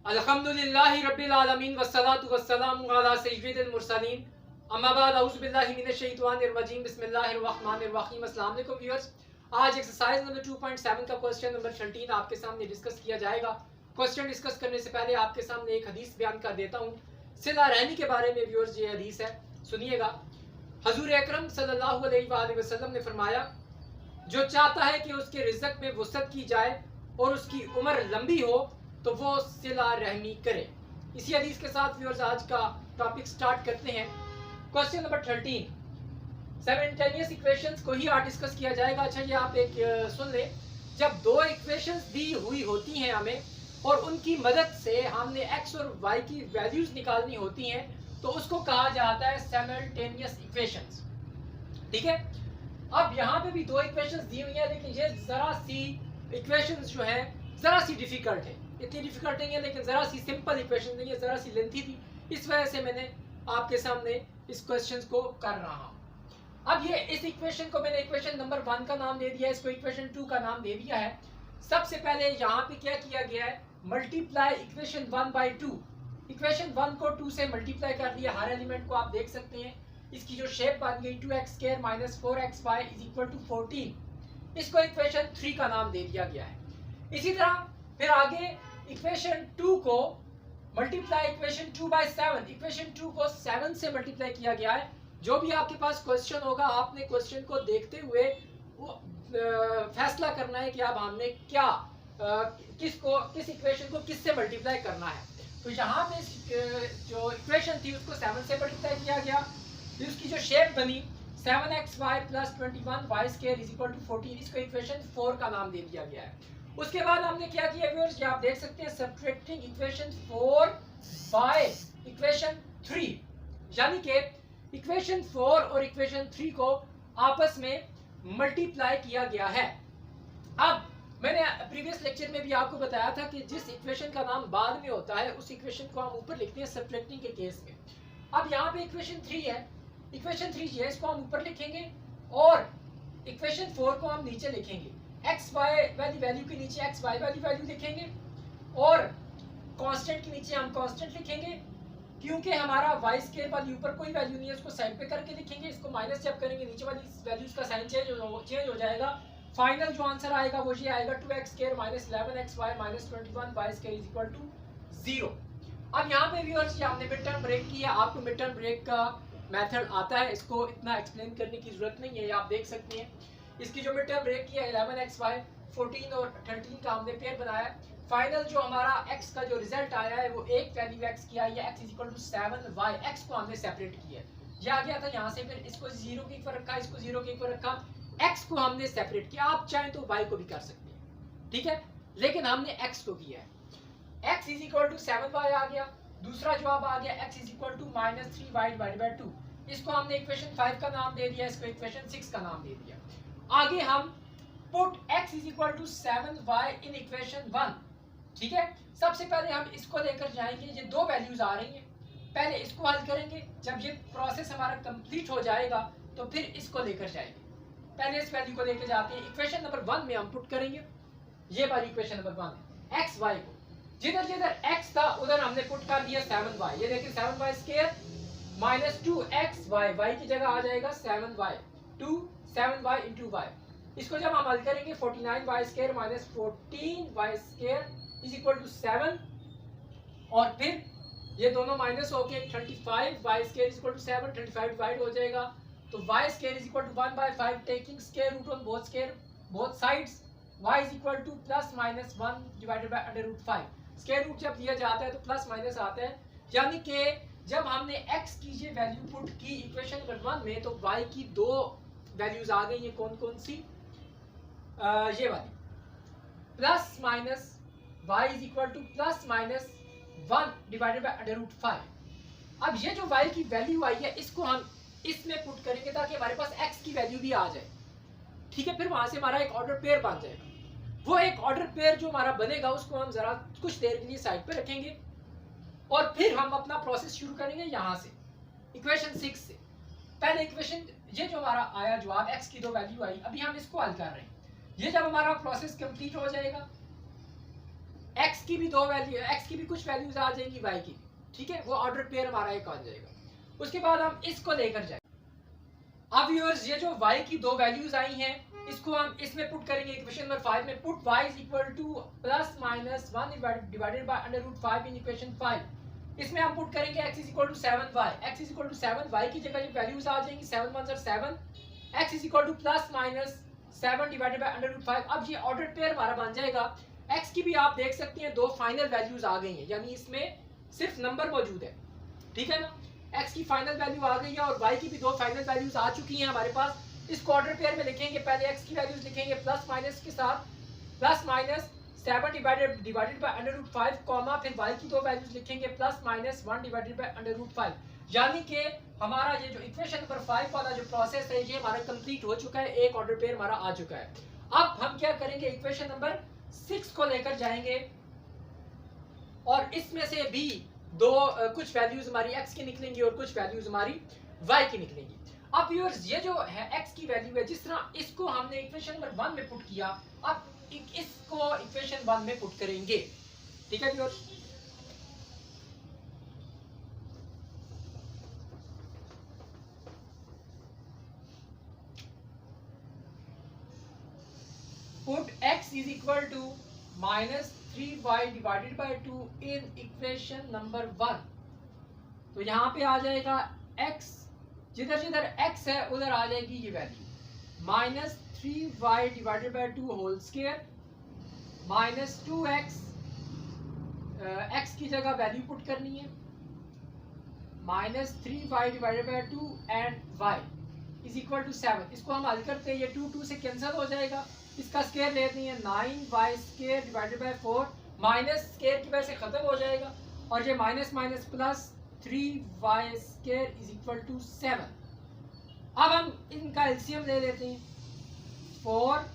अल्हम्दुलिल्लाहि रब्बिल आलमीन वस्सलातु वस्सलामु अला सय्यिदिल मुरसलीन अम्मा बाद अऊज़ु बिल्लाहि मिनश शैतानिर रजीम बिस्मिल्लाहिर रहमानिर रहीम। अस्सलाम वालेकुम व्यूअर्स। आज एक्सरसाइज नंबर 2.7 का क्वेश्चन नंबर 13 आपके सामने डिस्कस किया जाएगा। क्वेश्चन डिस्कस करने से पहले आपके सामने एक हदीस बयान कर देता हूँ। सिला रहमी के बारे में व्यूअर्स ये हदीस है, सुनिएगा। हजूर अकरम सल्लल्लाहु अलैहि वसल्लम ने फरमाया, जो चाहता है कि उसके रिज़्क में वसअत की जाए और उसकी उम्र लंबी हो तो वो सिला रहमी करे। इसी हदीस के साथ व्यूअर्स आज का टॉपिक स्टार्ट करते हैं। क्वेश्चन नंबर 13, साइमल्टेनियस इक्वेशंस को ही आज डिस्कस किया जाएगा। अच्छा, ये आप एक सुन ले। जब दो इक्वेशंस दी हुई होती हैं हमें और उनकी मदद से हमने एक्स और वाई की वैल्यूज निकालनी होती हैं तो उसको कहा जाता है साइमल्टेनियस इक्वेशंस। ठीक है, अब यहाँ पे भी दो इक्वेशंस दी हुई है, लेकिन ये जरा सी इक्वेशंस जो है जरा सी डिफिकल्ट है। इतनी डिफिकल्ट नहीं है, लेकिन जरा सी सिंपल इक्वेशन नहीं है, जरा सी लेंथी थी, इस वजह से मैंने आपके सामने इस क्वेश्चन को कर रहा हूँ। अब ये इस इक्वेशन को मैंने इक्वेशन नंबर 1 का नाम दे दिया है, इसको इक्वेशन 2 का नाम दे दिया है। सबसे पहले यहाँ पे क्या किया गया है, मल्टीप्लाई इक्वेशन 1 बाई 2। इक्वेशन 1 को 2 से मल्टीप्लाई कर दिया, हर एलिमेंट को आप देख सकते हैं। इसकी जो शेप बन गई 2x² minus 4xy is equal to 14। इसको इक्वेशन 3 का नाम दे दिया गया है। इसी तरह फिर आगे इक्वेशन 2 को मल्टीप्लाई इक्वेशन 2 बाई 7। इक्वेशन 2 को 7 से मल्टीप्लाई किया गया है। जो भी आपके पास क्वेश्चन होगा, आपने क्वेश्चन को देखते हुए फैसला करना है कि अब हमने क्या किस इक्वेशन को किससे मल्टीप्लाई करना है। तो यहाँ पे जो इक्वेशन थी उसको 7 से मल्टीप्लाई किया गया, फिर उसकी जो शेप बनी 7xy plus 21y² is equal to 14। इसको इक्वेशन 4 का नाम दे दिया गया है। उसके बाद हमने क्या किया व्यूअर्स, आप देख सकते हैं, सब्ट्रैक्टिंग इक्वेशन 4 बाय इक्वेशन 3, यानी कि इक्वेशन 4 और इक्वेशन 3 को आपस में मल्टीप्लाई किया गया है। अब मैंने प्रीवियस लेक्चर में भी आपको बताया था कि जिस इक्वेशन का नाम बाद में होता है उस इक्वेशन को हम ऊपर लिखते हैं सब्ट्रैक्टिंग के केस में। अब यहाँ पे इक्वेशन 3 है, इक्वेशन 3 है, इसको हम ऊपर लिखेंगे और इक्वेशन 4 को हम नीचे लिखेंगे। एक्स वाई वाली वैल्यू के नीचे एक्स वाई वाली वैल्यू लिखेंगे और कांस्टेंट के नीचे हम कांस्टेंट लिखेंगे। क्योंकि हमारा y² वाली ऊपर कोई वैल्यू नहीं है, उसको साइड पे करके लिखेंगे। इसको माइनस जब करेंगे नीचे वाली वैल्यूज का साइन चेंज हो जाएगा। फाइनल जो आंसर आएगा वो ये आएगा 2x² minus 11xy minus 21y² is equal to 0। अब यहाँ पे व्यूअर्स हमने मिड टर्म ब्रेक किया। आपको मिड टर्म ब्रेक का मेथड आता है, इसको इतना एक्सप्लेन करने की जरूरत नहीं है, आप देख सकते हैं। इसकी जो मिड टर्म ब्रेक किया 11xy 14 और 13 का हमने पेयर बनाया। फाइनल जो हमारा x का जो रिजल्ट आया है वो एक वैल्यू x की आई है, x is equal to 7y। x को हमने सेपरेट किया, ये आ गया था यहाँ से, फिर इसको 0 के ऊपर रखा, इसको 0 के ऊपर रखा, x को हमने सेपरेट किया। आप चाहें तो y को भी कर सकते हैं, ठीक है, लेकिन हमने x को किया है। x is equal to 7y आ गया। दूसरा जवाब आ गया x is equal to minus 3y divided by 2। इसको हमने इक्वेशन 5 का नाम दे दिया, इसको इक्वेशन 6 का नाम दे दिया। आगे हम put x is equal to 7y in equation 1। ठीक है, सबसे पहले हम इसको लेकर जाएंगे, ये दो वैल्यूज आ रही हैं, पहले इसको हल करेंगे। जब ये प्रोसेस हमारा कंप्लीट हो जाएगा तो फिर इसको लेकर जाएंगे। पहले इस वैल्यू को लेकर जाते हैं, इक्वेशन नंबर 1 में हम पुट करेंगे। ये वाली इक्वेशन नंबर 1 है, एक्स वाई को जिधर जिधर x था उधर हमने पुट कर दिया 7y। ये देखिए 7y² माइनस 2xy, y की जगह आ जाएगा 7y, 7y इंटू y। इसको जब हम हल करेंगे 49y² minus 14y² is equal to 7, और फिर ये दोनों माइनस होके 35y² is equal to 7, 35 divide हो जाएगा तो y² is equal to 1/5 taking square root on both sides. y is equal to plus minus 1 divided by √5। Square root जब लिया जाता है तो प्लस माइनस आता है, यानी कि जब हमने x की ये वैल्यू पुट की इक्वेशन नंबर 1 में तो y की दो वैल्यूज आ गई। ये कौन कौन सी, ये वाली, plus minus y is equal to plus minus 1 divided by √5। अब ये जो y की वैल्यू आई है इसको हम इसमें पुट करेंगे ताकि हमारे पास x की वैल्यू भी आ जाए। ठीक है, फिर वहां से हमारा एक ऑर्डर पेयर बन जाएगा। वो एक ऑर्डर पेयर जो हमारा बनेगा उसको हम जरा कुछ देर के लिए साइड पे रखेंगे और फिर हम अपना प्रोसेस शुरू करेंगे यहाँ से इक्वेशन 6 से। पहले इक्वेशन ये जो हमारा आया जवाब x की दो वैल्यू आई, अभी हम इसको हल कर रहे हैं। ये जब हमारा प्रोसेस कंप्लीट हो जाएगा एक्स की भी कुछ वैल्यूज आ जाएंगी वाई की, ठीक है, वो ऑर्डर पेयर हमारा एक आ जाएगा। उसके बाद हम इसको लेकर जाए। अब व्यूअर्स ये जो y की दो वैल्यूज आई हैं, इसको हम इसमें पुट करेंगे इक्वेशन नंबर 5 में। Put y is equal to plus minus 1 divided by under root 5 in equation 5। इसमें हम पुट करेंगे x is equal to 7y। x is equal to 7y की जगह जो वैल्यूज आ जाएंगी 7 1 are 7, x is equal to plus minus 7 divided by under root 5। अब ये order pair हमारा बन जाएगा। x की भी आप देख सकते हैं दो फाइनल वैल्यूज आ गई हैं, यानी इसमें सिर्फ नंबर मौजूद है, ठीक है ना। x की फाइनल वैल्यू आ गई है और y की भी दो फाइनल वैल्यूज आ चुकी हैं हमारे पास। इसको ऑर्डर पेयर में लिखेंगे, पहले x की वैल्यूज लिखेंगे प्लस माइनस के साथ, plus minus 7 divided by under root 5 comma, फिर y की दो वैल्यूज लिखेंगे plus minus 1 divided by under root 5। यानी कि हमारा ये जो इक्वेशन नंबर 5 वाला जो प्रोसेस है ये हमारा कंप्लीट हो चुका है, एक ऑर्डर पेयर हमारा आ चुका है। अब हम क्या करेंगे, इक्वेशन नंबर 6 को लेकर जाएंगे और इसमें से भी कुछ वैल्यूज हमारी x की निकलेंगी और कुछ वैल्यूज हमारी y की निकलेंगी। अब व्यूअर्स ये जो है x की वैल्यू है, जिस तरह इसको हमने इक्वेशन नंबर 1 में पुट किया, अब इसको इक्वेशन 1 में पुट करेंगे, ठीक है viewers. Put x is equal to minus 3y divided by 2 in equation number 1। तो यहाँ पे आ जाएगा x, जिधर जिधर x है उधर आ जाएगी ये value, minus 3y divided by 2 whole square minus 2x, x की जगह वैल्यू पुट करनी है, minus 3y divided by 2 and y is equal to 7। इसको हम हल करते हैं, ये 2 से कैंसिल हो जाएगा, इसका स्क्वायर लेते हैं 9y square divided by 4, minus square की वजह से खत्म हो जाएगा और ये minus minus plus 3y square is equal to 7। अब हम इनका एलसीएम ले लेते हैं, 4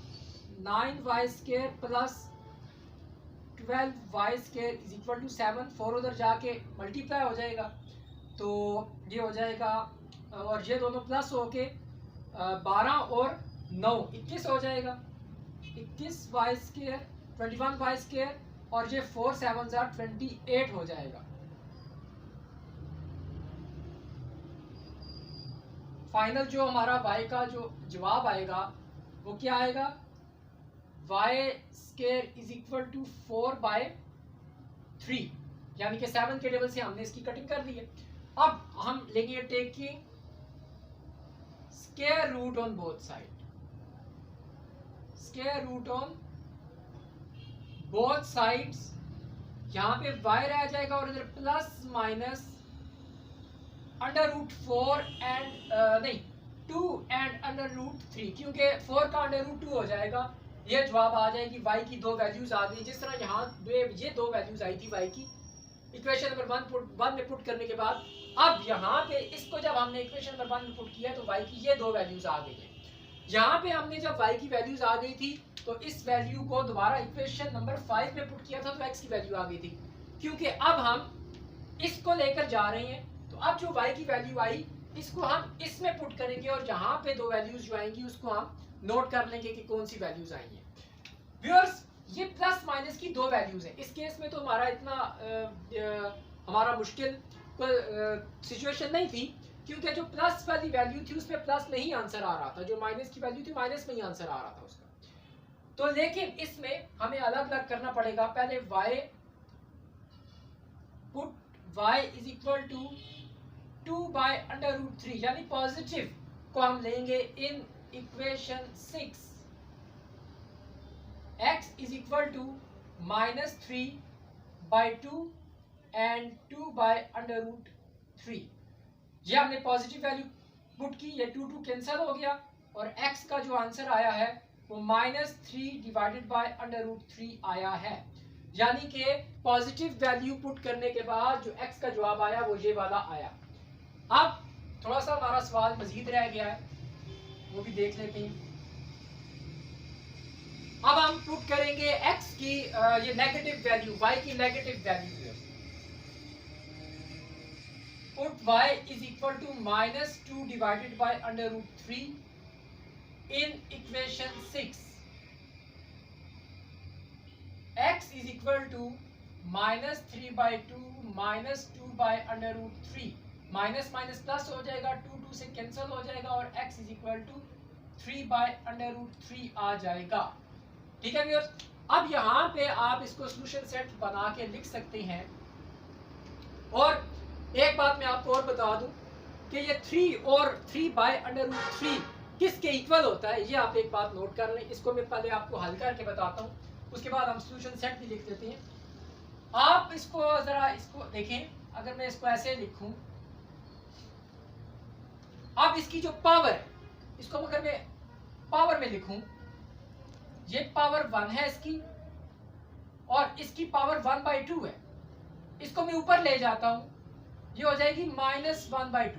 9y square plus 12y square is equal to 7। 4 उधर जाके मल्टीप्लाई हो जाएगा तो ये हो जाएगा, और ये दोनों प्लस होके 12 और 9 21 हो जाएगा, 21y स्क्वायर 21y स्क्वायर, और ये 4 7 28 हो जाएगा। फाइनल जो हमारा y का जो जवाब आएगा वो क्या आएगा, y square is equal to 4/3, यानी कि 7 के टेबल से हमने इसकी कटिंग कर दी है। अब हम लेंगे taking square root on both side, square root on both sides, यहाँ पे y रह जाएगा और इधर plus minus under root 4 and नहीं 2 एंड अंडर रूट 3, क्योंकि 4 का अंडर रूट 2 हो जाएगा। ये जवाब आ जाएगी, y की दो वैल्यूज आ गई, जिस तरह यहाँ ये दो वैल्यूज आई थी y की इक्वेशन नंबर 1 में पुट करने के बाद। अब यहाँ पे इसको जब हमने इक्वेशन नंबर 1 में पुट किया तो y की ये दो वैल्यूज आ गई है। यहाँ पे हमने जब y की वैल्यूज आ गई थी तो इस वैल्यू को दोबारा इक्वेशन नंबर 5 में पुट किया था तो x की वैल्यू आ गई थी, क्योंकि अब हम इसको लेकर जा रहे हैं तो अब जो y की वैल्यू आई इसको हम इसमें पुट करेंगे और यहाँ पे दो वैल्यूज जो आएंगी उसको हम नोट कर लेंगे कि कौन सी वैल्यूज आई हैं। व्यूअर्स ये प्लस माइनस की दो वैल्यूज हैं, इस केस में तो हमारा इतना हमारा मुश्किल सिचुएशन नहीं थी, क्योंकि जो प्लस वाली वैल्यू थी उसमें प्लस में ही आंसर आ रहा था, जो माइनस की वैल्यू थी माइनस में ही आंसर आ रहा था उसका। तो लेकिन इसमें हमें अलग अलग करना पड़ेगा। पहले y put y is equal to 2/√3, यानी पॉजिटिव को हम लेंगे in equation 6, x is equal to -3/2 and 2/√3। ये हमने पॉजिटिव वैल्यू पुट की, ये 2 कैंसिल हो गया और x का जो आंसर आया है वो -3/√3 आया है, यानी कि पॉजिटिव वैल्यू पुट करने के बाद जो x का जवाब आया वो ये वाला आया। अब थोड़ा सा हमारा सवाल मजीद रह गया है, वो भी देख लेते हैं। अब हम पुट करेंगे x की ये नेगेटिव वैल्यू, y की negative value. Put y is equal to -2 divided by √3 in equation 6। x is equal to -3/2 -2/√3 minus minus plus हो जाएगा, 2 से कैंसिल हो जाएगा और x इज इक्वल टू 3/√3 आ जाएगा। ठीक है व्यूअर्स, अब यहाँ पे आप इसको सोल्यूशन सेट बना के लिख सकते हैं। और एक बात मैं आपको और बता दूं कि ये 3 और 3/√3 किसके इक्वल होता है, ये आप एक बात नोट कर लें। इसको मैं पहले आपको हल करके बताता हूँ, उसके बाद हम सोल्यूशन सेट भी लिख देते हैं। आप इसको जरा इसको देखें, अगर मैं इसको ऐसे लिखूं, अब इसकी जो पावर है, इसको अगर मैं पावर में लिखूं, ये पावर 1 है इसकी और इसकी पावर 1/2 है। इसको मैं ऊपर ले जाता हूं, ये हो जाएगी -1/2।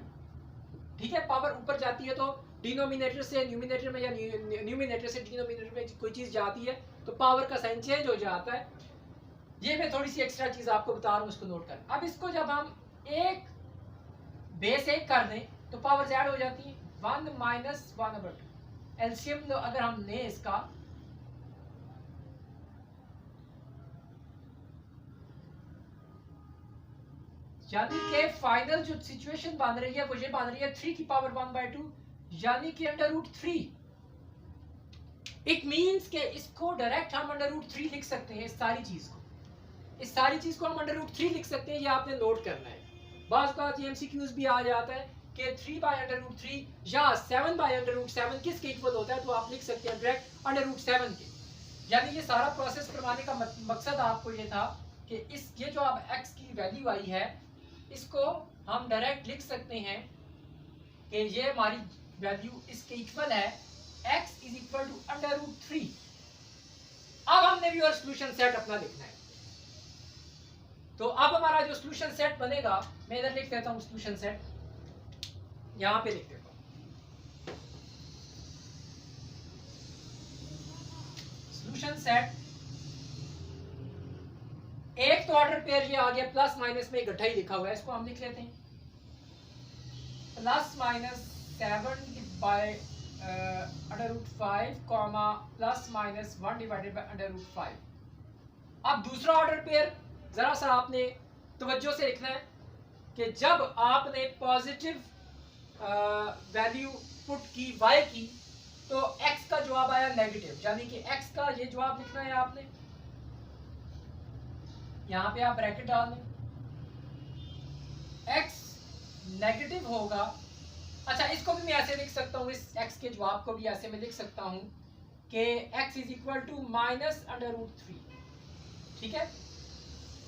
ठीक है, पावर ऊपर जाती है तो डिनोमिनेटर से न्यूमिनेटर में या न्यूमिनेटर से डिनोमिनेटर में कोई चीज जाती है तो पावर का साइन चेंज हो जाता है। ये मैं थोड़ी सी एक्स्ट्रा चीज आपको बता रहा हूं, उसको नोट कर। अब इसको जब हम एक बेस 1 कर दें तो पावर ऐड हो जाती है 1 - 1/2। एलसीएम अगर हम लें इसका, यानी कि फाइनल जो सिचुएशन बन रही है वो ये बन रही है 3 की पावर 1/2 यानी कि √3। इट मींस कि इसको डायरेक्ट हम √3 लिख सकते हैं। इस सारी चीज को हम √3 लिख सकते हैं। ये आपने नोट करना है। बाज़ बात ये एमसीक्यूज भी आ जाता है कि 3/√3 या 7/√7 किसके इक्वल होता है, तो आप लिख सकते हैं डायरेक्ट √7 के। यानी ये सारा प्रोसेस करवाने का मकसद आपको ये था कि ये जो अब x की वैल्यू आई है, इसको हम डायरेक्ट लिख सकते हैं कि ये हमारी वैल्यू इसके इक्वल है, x इज इक्वल टू √3। अब हमने भी और सोल्यूशन सेट अपना लिखना है। तो अब हमारा जो सोल्यूशन सेट बनेगा, मैं इधर लिख देता हूं सोल्यूशन सेट, यहां पे लिख देता हूं सोल्यूशन सेट। एक तो ऑर्डर पेयर ये आ गया, प्लस माइनस में इकट्ठा ही लिखा हुआ है, इसको हम लिख लेते हैं ±7/√5 ±1/√5। अब दूसरा ऑर्डर पेयर जरा सा आपने तवज्जो से लिखना है कि जब आपने पॉजिटिव वैल्यू पुट की y की तो x का जवाब आया नेगेटिव, यानी कि x का ये जवाब लिखना है आपने। यहां पे आप ब्रैकेट डाल दें, x नेगेटिव होगा। अच्छा, इसको भी मैं ऐसे लिख सकता हूं, इस x के जवाब को भी ऐसे मैं लिख सकता हूं कि x इज इक्वल टू -√3। ठीक है,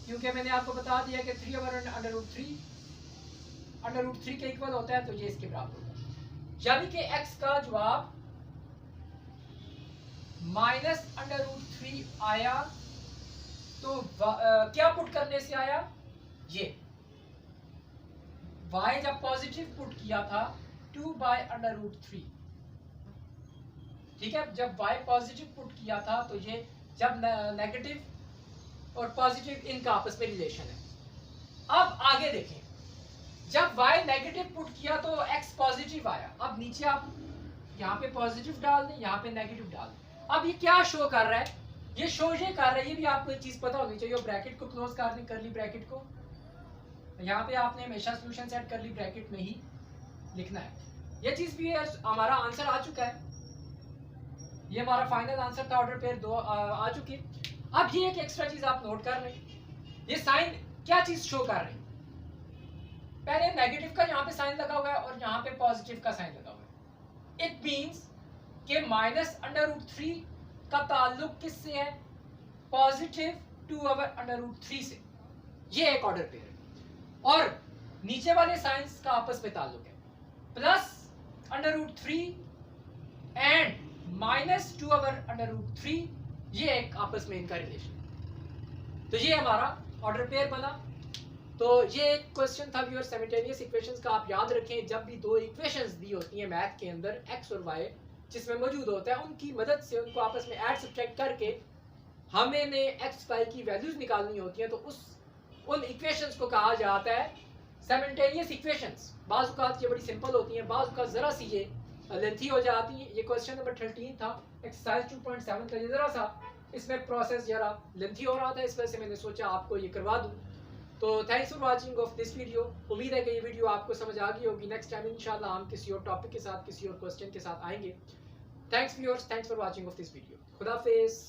क्योंकि मैंने आपको बता दिया कि 3/√3 के इक्वल होता है, तो ये इसके बराबर होगा। यानी कि x का जवाब -√3 आया। तो क्या पुट करने से आया, ये y जब पॉजिटिव पुट किया था 2/√3। ठीक है, जब y पॉजिटिव पुट किया था तो ये जब नेगेटिव और पॉजिटिव इनका आपस में रिलेशन है। अब आगे देखें, जब y नेगेटिव पुट किया तो x पॉजिटिव आया। अब नीचे आप यहाँ पे पॉजिटिव डाल दें, यहाँ पे नेगेटिव डाल दें। अब ये क्या शो कर रहा है, ये शो ये कर रहा है, ये भी आपको एक चीज पता होनी चाहिए। ब्रैकेट को क्लोज कर दें, करली ब्रैकेट को, यहाँ पे आपने हमेशा सोल्यूशन सेट करली ब्रैकेट में ही लिखना है। ये चीज भी है, हमारा आंसर आ चुका है, ये हमारा फाइनल आंसर था, ऑर्डर पेयर 2 आ चुकी। अब ये एक एक्स्ट्रा चीज आप नोट कर लें, ये साइन क्या चीज शो कर रहे हैं। पहले नेगेटिव का यहाँ पे साइन लगा हुआ है और यहाँ पे पॉजिटिव का साइन लगा हुआ है। इट मींस कि -√3 का ताल्लुक किससे है, पॉजिटिव 2/√3 से। ये एक ऑर्डर पेयर है। और नीचे वाले साइंस का आपस में ताल्लुक है, +√3 एंड -2/√3, ये एक आपस में इनका रिलेशन। तो ये हमारा ऑर्डर पेयर बना। तो ये एक क्वेश्चन था व्यूअर सिमल्टेनियस इक्वेशंस का। आप याद रखें, जब भी दो इक्वेशंस दी होती हैं मैथ के अंदर, x और y जिसमें मौजूद होता है, उनकी मदद से उनको आपस में ऐड सब्ट्रैक्ट करके हमें ने x y की वैल्यूज निकालनी होती हैं, तो उन इक्वेशंस को कहा जाता है सिमल्टेनियस इक्वेशंस। बाज़ औक़ात ये बड़ी सिंपल होती हैं, बाज़ औक़ात ज़रा सी ये लेंथी हो जाती हैं। ये क्वेश्चन नंबर 13 था, एक्सरसाइज 2.7 का। ये ज़रा सा इसमें प्रोसेस जरा लेंथी हो रहा था, इस वजह से मैंने सोचा आपको ये करवा दूँ। तो thanks for watching of this video. उम्मीद है कि ये वीडियो आपको समझ आ गई होगी। नेक्स्ट टाइम इंशाल्लाह हम किसी और टॉपिक के साथ, किसी और क्वेश्चन के साथ आएंगे। Thanks viewers, thanks for watching of this video. खुदा हाफिज़।